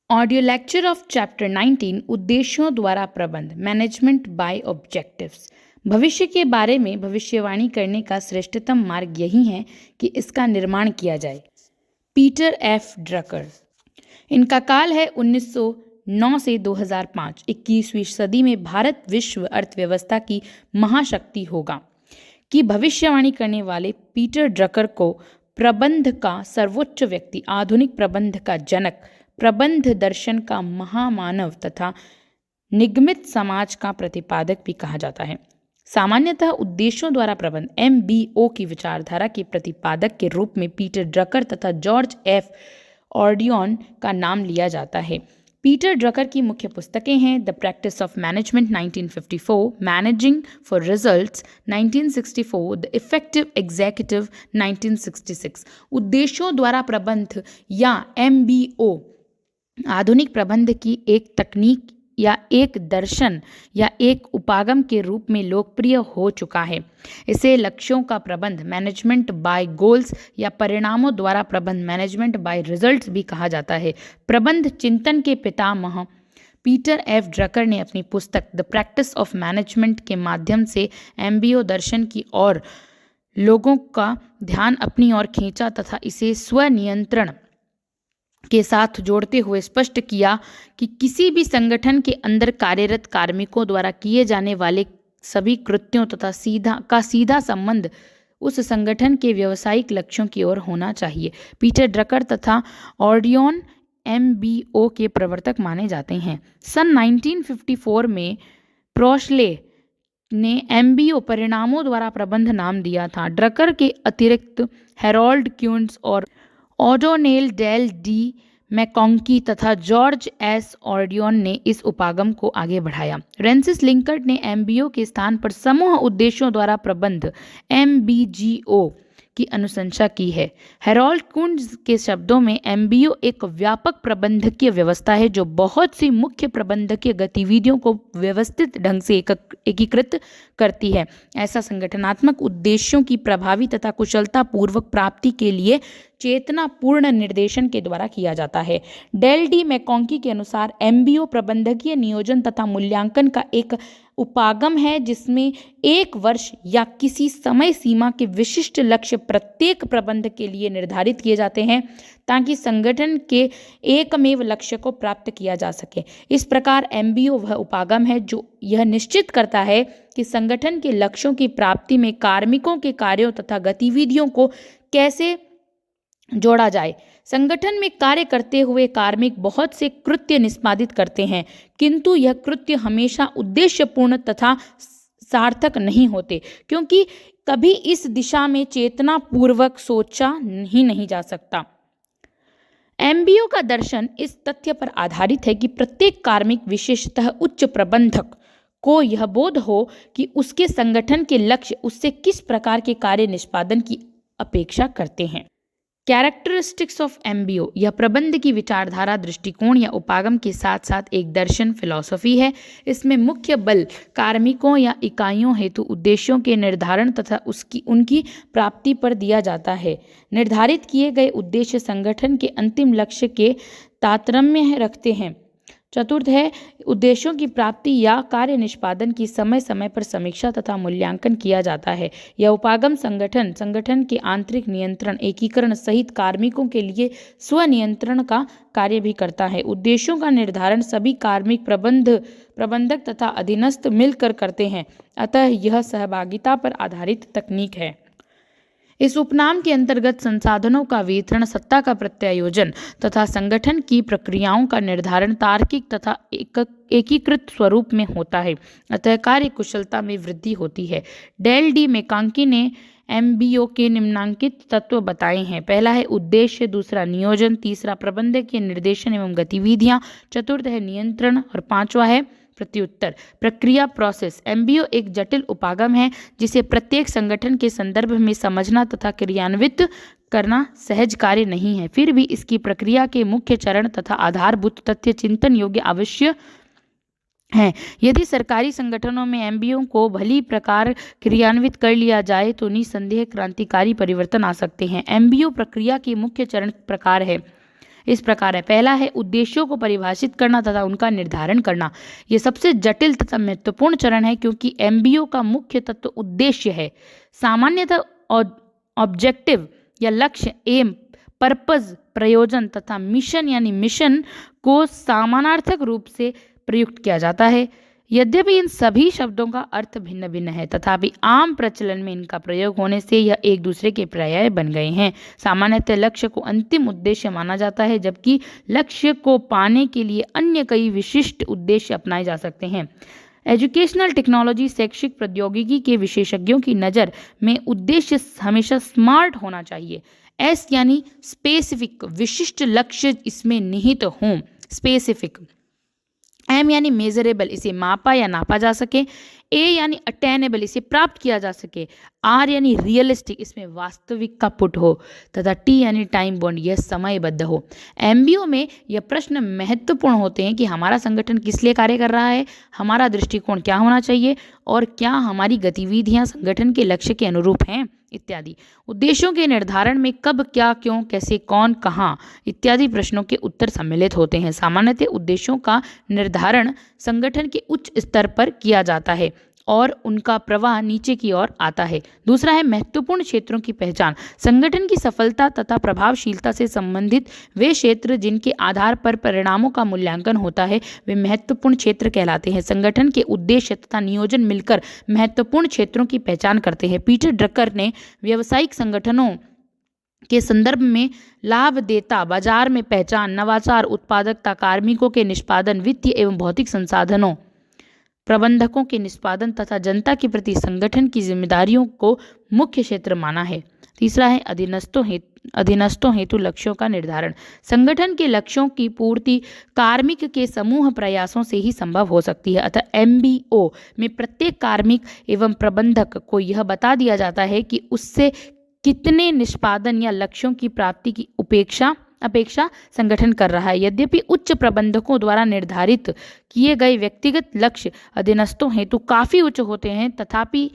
Audio lecture of chapter 19 उद्देश्यों द्वारा प्रबंध मैनेजमेंट बाय ऑब्जेक्टिव्स। भविष्य के बारे में भविष्यवाणी करने का श्रेष्ठतम मार्ग यही है कि इसका निर्माण किया जाए। Peter F Drucker. इनका काल है 1909 से 2005। 21वीं सदी में भारत विश्व अर्थव्यवस्था की महाशक्ति होगा की भविष्यवाणी करने वाले पीटर ड्रकर को प्रबंध का सर्वोच्च व्यक्ति, आधुनिक प्रबंध का जनक, प्रबंध दर्शन का महामानव तथा निगमित समाज का प्रतिपादक भी कहा जाता है। सामान्यतः उद्देश्यों द्वारा प्रबंध MBO की विचारधारा के प्रतिपादक के रूप में पीटर ड्रकर तथा जॉर्ज एफ ऑर्डियन का नाम लिया जाता है। पीटर ड्रकर की मुख्य पुस्तकें हैं the practice of management 1954, managing for results 1964, the effective executive 1966। उद्देश्यों द्वारा प्रबंध या MBO आधुनिक प्रबंध की एक तकनीक या एक दर्शन या एक उपागम के रूप में लोकप्रिय हो चुका है। इसे लक्ष्यों का प्रबंध मैनेजमेंट बाय गोल्स या परिणामों द्वारा प्रबंध मैनेजमेंट बाय रिजल्ट्स भी कहा जाता है। प्रबंध चिंतन के पितामह पीटर एफ ड्रकर ने अपनी पुस्तक द प्रैक्टिस ऑफ मैनेजमेंट के माध्यम से MBO दर्शन की ओर लोगों का ध्यान अपनी ओर खींचा तथा इसे स्वनियंत्रण के साथ जोड़ते हुए स्पष्ट किया कि किसी भी संगठन के अंदर कार्यरत कार्मिकों द्वारा किए जाने वाले सभी कृत्यों तथा सीधा संबंध उस संगठन के व्यावसायिक लक्ष्यों की ओर होना चाहिए। पीटर ड्रकर तथा ऑर्डियन MBO के प्रवर्तक माने जाते हैं। सन 1954 में प्रोशले ने MBO परिणामों द्वारा प्रबंध नाम दिया था। ड्रकर के अतिरिक्त हैरोल्ड क्यून्स और ओडोनेल डेल डी मैकॉन्की तथा जॉर्ज एस ऑर्डियन ने इस उपागम को आगे बढ़ाया। रेंसिस लिंकर्ट ने MBO के स्थान पर समूह उद्देश्यों द्वारा प्रबंध MBGO की अनुशंसा की है। हैरोल्ड कुंज के शब्दों में MBO एक व्यापक प्रबंधकीय व्यवस्था है जो बहुत सी मुख्य प्रबंधकीय गतिविधियों को व्यवस्थित ढंग से एकीकृत करती है। ऐसा संगठनात्मक उद्देश्यों की प्रभावी तथा कुशलता पूर्वक प्राप्ति के लिए चेतनापूर्ण निर्देशन के द्वारा किया जाता है। डेल डी मैकॉन्की के अनुसार MBO प्रबंधकीय नियोजन तथा मूल्यांकन का एक उपागम है जिसमें एक वर्ष या किसी समय सीमा के विशिष्ट लक्ष्य प्रत्येक प्रबंध के लिए निर्धारित किए जाते हैं ताकि संगठन के एकमेव लक्ष्य को प्राप्त किया जा सके। इस प्रकार MBO वह उपागम है जो यह निश्चित करता है कि संगठन के लक्ष्यों की प्राप्ति में कार्मिकों के कार्यों तथा गतिविधियों को कैसे जोड़ा जाए। संगठन में कार्य करते हुए कार्मिक बहुत से कृत्य निष्पादित करते हैं किंतु यह कृत्य हमेशा उद्देश्यपूर्ण तथा सार्थक नहीं होते क्योंकि कभी इस दिशा में चेतना पूर्वक सोचा ही नहीं जा सकता। MBO का दर्शन इस तथ्य पर आधारित है कि प्रत्येक कार्मिक, विशेषतः उच्च प्रबंधक, को यह बोध हो कि उसके संगठन के लक्ष्य उससे किस प्रकार के कार्य निष्पादन की अपेक्षा करते हैं। कैरेक्टरिस्टिक्स ऑफ MBO यह प्रबंध की विचारधारा, दृष्टिकोण या उपागम के साथ साथ एक दर्शन, फिलॉसफी है। इसमें मुख्य बल कार्मिकों या इकाइयों हेतु उद्देश्यों के निर्धारण तथा उनकी प्राप्ति पर दिया जाता है। निर्धारित किए गए उद्देश्य संगठन के अंतिम लक्ष्य के तारतम्य रखते हैं। चतुर्थ है उद्देश्यों की प्राप्ति या कार्य निष्पादन की समय समय पर समीक्षा तथा मूल्यांकन किया जाता है। यह उपागम संगठन के आंतरिक नियंत्रण, एकीकरण सहित कार्मिकों के लिए स्वनियंत्रण का कार्य भी करता है। उद्देश्यों का निर्धारण सभी कार्मिक, प्रबंधक तथा अधीनस्थ मिलकर करते हैं, अतः यह सहभागिता पर आधारित तकनीक है। इस उपनाम के अंतर्गत संसाधनों का वितरण, सत्ता का प्रत्यायोजन तथा संगठन की प्रक्रियाओं का निर्धारण तार्किक तथा एकीकृत स्वरूप में होता है, अतः कार्य कुशलता में वृद्धि होती है। डेल डी मैकॉन्की ने MBO के निम्नांकित तत्व बताए हैं। पहला है उद्देश्य, दूसरा नियोजन, तीसरा प्रबंधकीय निर्देशन एवं गतिविधियां, चतुर्थ है नियंत्रण और पांचवा है प्रत्युत्तर, प्रक्रिया, प्रोसेस। MBO एक जटिल उपागम है जिसे प्रत्येक संगठन के संदर्भ में समझना तथा क्रियान्वित करना सहज कार्य नहीं है। फिर भी इसकी प्रक्रिया के मुख्य चरण तथा आधारभूत तथ्य चिंतन योग्य अवश्य हैं। यदि सरकारी संगठनों में MBO को भली प्रकार क्रियान्वित कर लिया जाए तो निसंदेह क्रांतिकारी परिवर्तन आ सकते हैं। MBO प्रक्रिया के मुख्य चरण प्रकार है इस प्रकार है। पहला है उद्देश्यों को परिभाषित करना तथा उनका निर्धारण करना। यह सबसे जटिल तथा महत्वपूर्ण चरण है क्योंकि एमबीओ का मुख्य तत्व उद्देश्य है। सामान्यतः ऑब्जेक्टिव या लक्ष्य, एम, पर्पज, प्रयोजन तथा मिशन यानी मिशन को समानार्थक रूप से प्रयुक्त किया जाता है। यद्यपि इन सभी शब्दों का अर्थ भिन्न भिन्न है तथापि आम प्रचलन में इनका प्रयोग होने से यह एक दूसरे के पर्याय बन गए हैं। सामान्यतः लक्ष्य को अंतिम उद्देश्य माना जाता है जबकि लक्ष्य को पाने के लिए अन्य कई विशिष्ट उद्देश्य अपनाए जा सकते हैं। एजुकेशनल टेक्नोलॉजी, शैक्षिक प्रौद्योगिकी के विशेषज्ञों की नज़र में उद्देश्य हमेशा स्मार्ट होना चाहिए। एस यानी स्पेसिफिक, विशिष्ट लक्ष्य इसमें निहित हों, स्पेसिफिक। एम यानी मेजरेबल, इसे मापा या नापा जा सके। ए यानी अटेनेबल, इसे प्राप्त किया जा सके। आर यानी रियलिस्टिक, इसमें वास्तविक का पुट हो। तथा टी यानी टाइम बॉन्ड, यह समयबद्ध हो। एमबीओ में यह प्रश्न महत्वपूर्ण होते हैं कि हमारा संगठन किस लिए कार्य कर रहा है, हमारा दृष्टिकोण क्या होना चाहिए और क्या हमारी गतिविधियां संगठन के लक्ष्य के अनुरूप हैं इत्यादि। उद्देश्यों के निर्धारण में कब, क्या, क्यों, कैसे, कौन, कहाँ इत्यादि प्रश्नों के उत्तर सम्मिलित होते हैं। सामान्यतः उद्देश्यों का निर्धारण संगठन के उच्च स्तर पर किया जाता है और उनका प्रवाह नीचे की ओर आता है। दूसरा है महत्वपूर्ण क्षेत्रों की पहचान। संगठन की सफलता तथा प्रभावशीलता से संबंधित वे क्षेत्र जिनके आधार पर परिणामों का मूल्यांकन होता है वे महत्वपूर्ण क्षेत्र कहलाते हैं। संगठन के उद्देश्य तथा नियोजन मिलकर महत्वपूर्ण क्षेत्रों की पहचान करते हैं। पीटर ड्रकर ने व्यावसायिक संगठनों के संदर्भ में लाभदेता, बाजार में पहचान, नवाचार, उत्पादकता, कार्मिकों के निष्पादन, वित्तीय एवं भौतिक संसाधनों, प्रबंधकों के निष्पादन तथा जनता के प्रति संगठन की जिम्मेदारियों को मुख्य क्षेत्र माना है। तीसरा है अधीनस्थों हेतु लक्ष्यों का निर्धारण। संगठन के लक्ष्यों की पूर्ति कार्मिक के समूह प्रयासों से ही संभव हो सकती है। अतः एमबीओ में प्रत्येक कार्मिक एवं प्रबंधक को यह बता दिया जाता है कि उससे कितने निष्पादन या लक्ष्यों की प्राप्ति की अपेक्षा संगठन कर रहा है। यद्यपि उच्च प्रबंधकों द्वारा निर्धारित किए गए व्यक्तिगत लक्ष्य अधीनस्थों हेतु काफी उच्च होते हैं तथापि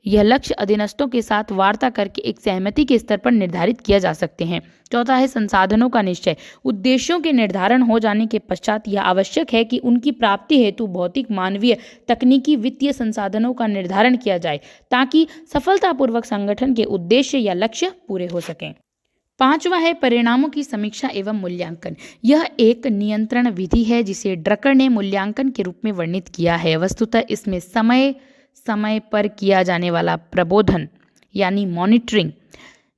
यह लक्ष्य अधीनस्थों के साथ वार्ता करके एक सहमति के स्तर पर निर्धारित किया जा सकते हैं। चौथा है संसाधनों का निश्चय। उद्देश्यों के निर्धारण हो जाने के पश्चात यह आवश्यक है कि उनकी प्राप्ति हेतु भौतिक, मानवीय, तकनीकी, वित्तीय संसाधनों का निर्धारण किया जाए ताकि सफलतापूर्वक संगठन के उद्देश्य या लक्ष्य पूरे हो सकें। पांचवा है परिणामों की समीक्षा एवं मूल्यांकन। यह एक नियंत्रण विधि है जिसे ड्रकर ने मूल्यांकन के रूप में वर्णित किया है। वस्तुतः इसमें समय समय पर किया जाने वाला प्रबोधन यानी मॉनिटरिंग,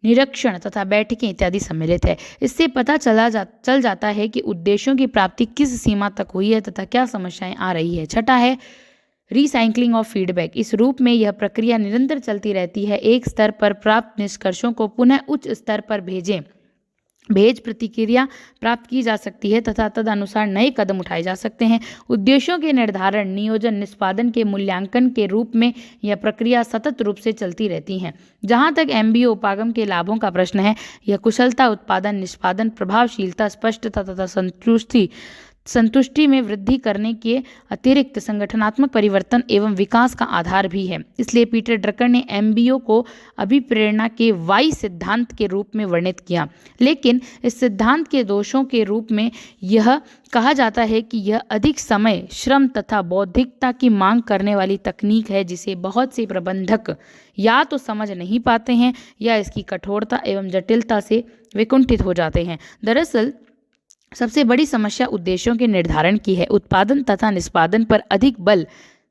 निरीक्षण तथा बैठकें इत्यादि सम्मिलित है। इससे पता चल जाता है कि उद्देश्यों की प्राप्ति किस सीमा तक हुई है तथा क्या समस्याएं आ रही है। छठा है रिसाइक्लिंग ऑफ फीडबैक। इस रूप में यह प्रक्रिया निरंतर चलती रहती है। एक स्तर पर प्राप्त निष्कर्षों को पुनः उच्च स्तर पर भेज प्रतिक्रिया प्राप्त की जा सकती है तथा तदनुसार नए कदम उठाए जा सकते हैं। उद्देश्यों के निर्धारण, नियोजन, निष्पादन के मूल्यांकन के रूप में यह प्रक्रिया सतत रूप से चलती रहती है। जहां तक एमबीओ उपागम के लाभों का प्रश्न है, यह कुशलता, उत्पादन, निष्पादन, प्रभावशीलता, स्पष्टता तथा संतुष्टि में वृद्धि करने के अतिरिक्त संगठनात्मक परिवर्तन एवं विकास का आधार भी है। इसलिए पीटर ड्रकर ने एमबीओ को अभिप्रेरणा के वाई सिद्धांत के रूप में वर्णित किया। लेकिन इस सिद्धांत के दोषों के रूप में यह कहा जाता है कि यह अधिक समय, श्रम तथा बौद्धिकता की मांग करने वाली तकनीक है जिसे बहुत से प्रबंधक या तो समझ नहीं पाते हैं या इसकी कठोरता एवं जटिलता से विकुंठित हो जाते हैं। दरअसल सबसे बड़ी समस्या उद्देश्यों के निर्धारण की है। उत्पादन तथा निष्पादन पर अधिक बल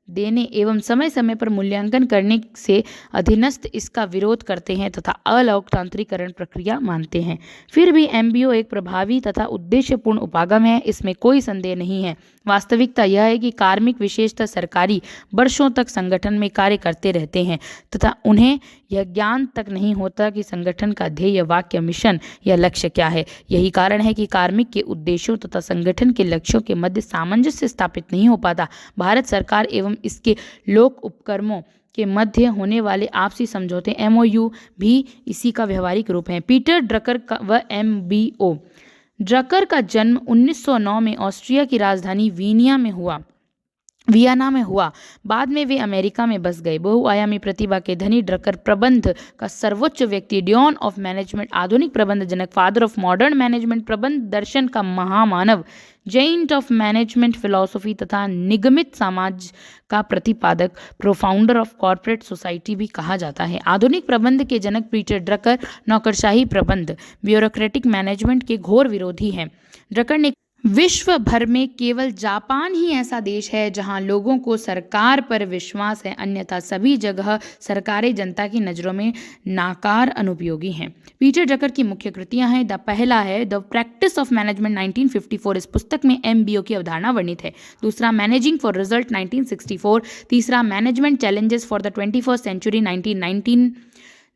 देने एवं समय समय पर मूल्यांकन करने से अधीनस्थ इसका विरोध करते हैं तथा अलोकतांत्रिकरण प्रक्रिया मानते हैं। फिर भी एमबीओ एक प्रभावी तथा उद्देश्यपूर्ण उपागम है, इसमें कोई संदेह नहीं है। वास्तविकता यह है कि कार्मिक, विशेषतः सरकारी, वर्षों तक संगठन में कार्य करते रहते हैं तथा उन्हें यह ज्ञान तक नहीं होता कि संगठन का ध्येय, वाक्य, मिशन या लक्ष्य क्या है। यही कारण है कि कार्मिक के उद्देश्यों तथा संगठन के लक्ष्यों के मध्य सामंजस्य स्थापित नहीं हो पाता। भारत सरकार एवं इसके लोक उपक्रमों के मध्य होने वाले आपसी समझौते एमओयू भी इसी का व्यवहारिक रूप है। पीटर ड्रकर व एमबीओ। ड्रकर का जन्म 1909 में ऑस्ट्रिया की राजधानी वीनिया में हुआ। वियना में हुआ। बाद में वे अमेरिका में बस गए। बहुआयामी प्रतिभा के धनी ड्रकर प्रबंध का सर्वोच्च व्यक्ति, ड्यून ऑफ मैनेजमेंट, आधुनिक प्रबंध जनक, फादर ऑफ मॉडर्न मैनेजमेंट, प्रबंध दर्शन का महामानव, जेंट ऑफ मैनेजमेंट फिलॉसफी तथा निगमित समाज का प्रतिपादक, प्रोफाउंडर ऑफ कॉर्पोरेट सोसाइटी भी कहा जाता है। आधुनिक प्रबंध के जनक पीटर ड्रकर नौकरशाही प्रबंध, ब्यूरोक्रेटिक मैनेजमेंट के घोर विरोधी हैं। ड्रकर ने विश्व भर में केवल जापान ही ऐसा देश है जहां लोगों को सरकार पर विश्वास है, अन्यथा सभी जगह सरकारें जनता की नज़रों में नाकार अनुपयोगी हैं। पीटर ड्रकर की मुख्य कृतियां हैं। पहला है द प्रैक्टिस ऑफ मैनेजमेंट 1954, इस पुस्तक में MBO की अवधारणा वर्णित है। दूसरा मैनेजिंग फॉर रिजल्ट 1964। तीसरा management challenges for the 21st century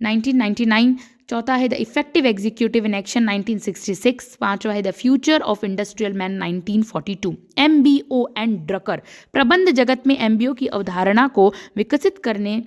1999। चौथा है the effective executive in action 1966। पांचवा है the future of industrial man 1942। MBO and Drucker प्रबंध जगत में MBO की अवधारणा को विकसित करने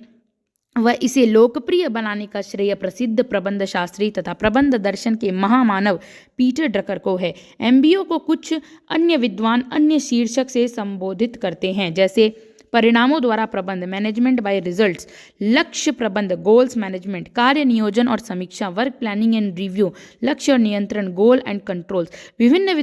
व इसे लोकप्रिय बनाने का श्रेय प्रसिद्ध प्रबंध शास्त्री तथा प्रबंध दर्शन के महामानव पीटर ड्रकर को है। MBO को कुछ अन्य विद्वान अन्य शीर्षक से संबोधित करते हैं, जैसे परिणामों द्वारा प्रबंध, मैनेजमेंट बाय रिजल्ट्स, लक्ष्य प्रबंध, गोल्स मैनेजमेंट, कार्य नियोजन और समीक्षा, वर्क प्लानिंग एंड रिव्यू, लक्ष्य और नियंत्रण, गोल एंड कंट्रोल्स। विभिन्न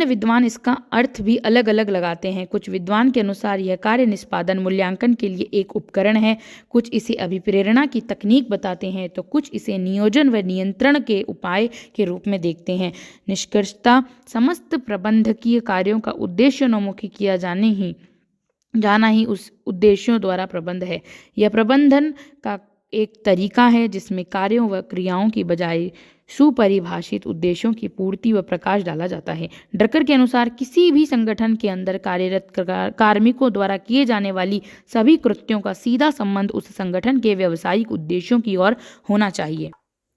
विद्वान इसका अर्थ भी अलग अलग लगाते हैं। कुछ विद्वान के अनुसार यह कार्य निष्पादन मूल्यांकन के लिए एक उपकरण है, कुछ इसे अभिप्रेरणा की तकनीक बताते हैं, तो कुछ इसे नियोजन व नियंत्रण के उपाय के रूप में देखते हैं। निष्कर्षतः समस्त प्रबंधकीय कार्यों का उद्देश्योन्मुखी किया जाना ही उस उद्देश्यों द्वारा प्रबंध है। यह प्रबंधन का एक तरीका है जिसमें कार्यों व क्रियाओं की बजाय सुपरिभाषित उद्देश्यों की पूर्ति व प्रकाश डाला जाता है। ड्रकर के अनुसार किसी भी संगठन के अंदर कार्यरत कार्मिकों द्वारा किए जाने वाली सभी कृत्यों का सीधा संबंध उस संगठन के व्यावसायिक उद्देश्यों की ओर होना चाहिए।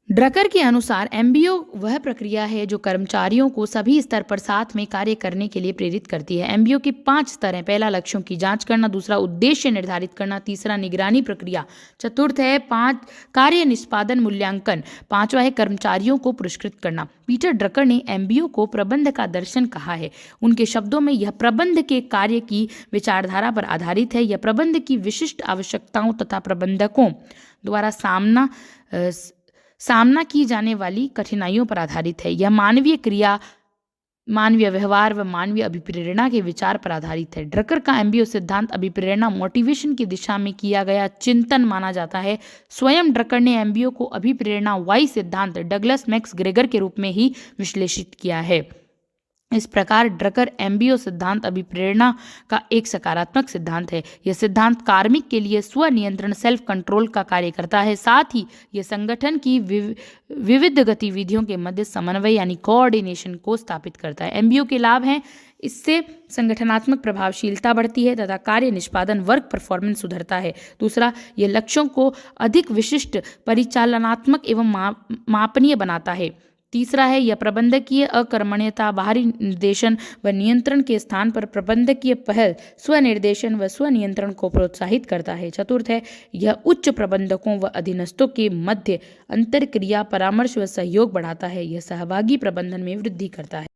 ड्रकर के अनुसार MBO वह प्रक्रिया है जो कर्मचारियों को सभी स्तर पर साथ में कार्य करने के लिए प्रेरित करती है। MBO के 5 स्तर हैं। पहला लक्ष्यों की जांच करना, दूसरा उद्देश्य निर्धारित करना, तीसरा निगरानी प्रक्रिया, चतुर्थ है कार्य निष्पादन मूल्यांकन, पांचवा है कर्मचारियों को पुरस्कृत करना। पीटर ड्रकर ने MBO को प्रबंध का दर्शन कहा है। उनके शब्दों में यह प्रबंध के कार्य की विचारधारा पर आधारित है। यह प्रबंध की विशिष्ट आवश्यकताओं तथा प्रबंधकों द्वारा सामना की जाने वाली कठिनाइयों पर आधारित है। यह मानवीय क्रिया, मानवीय व्यवहार व मानवीय अभिप्रेरणा के विचार पर आधारित है। ड्रकर का MBO सिद्धांत अभिप्रेरणा, मोटिवेशन की दिशा में किया गया चिंतन माना जाता है। स्वयं ड्रकर ने MBO को अभिप्रेरणा वाई सिद्धांत डगलस मैक्स ग्रेगर के रूप में ही विश्लेषित किया है। इस प्रकार ड्रकर MBO सिद्धांत अभिप्रेरणा का एक सकारात्मक सिद्धांत है। यह सिद्धांत कार्मिक के लिए स्वनियंत्रण सेल्फ कंट्रोल का कार्य करता है। साथ ही यह संगठन की विविध गतिविधियों के मध्य समन्वय यानी कोऑर्डिनेशन को स्थापित करता है। MBO के लाभ हैं, इससे संगठनात्मक प्रभावशीलता बढ़ती है तथा कार्य निष्पादन वर्क परफॉर्मेंस सुधरता है। दूसरा, यह लक्ष्यों को अधिक विशिष्ट, परिचालनात्मक एवं मापनीय बनाता है। तीसरा है यह प्रबंधकीय अकर्मण्यता, बाहरी निर्देशन व नियंत्रण के स्थान पर प्रबंधकीय पहल, स्वनिर्देशन व स्वनियंत्रण को प्रोत्साहित करता है। चतुर्थ है यह उच्च प्रबंधकों व अधीनस्थों के मध्य अंतरक्रिया, परामर्श व सहयोग बढ़ाता है। यह सहभागी प्रबंधन में वृद्धि करता है।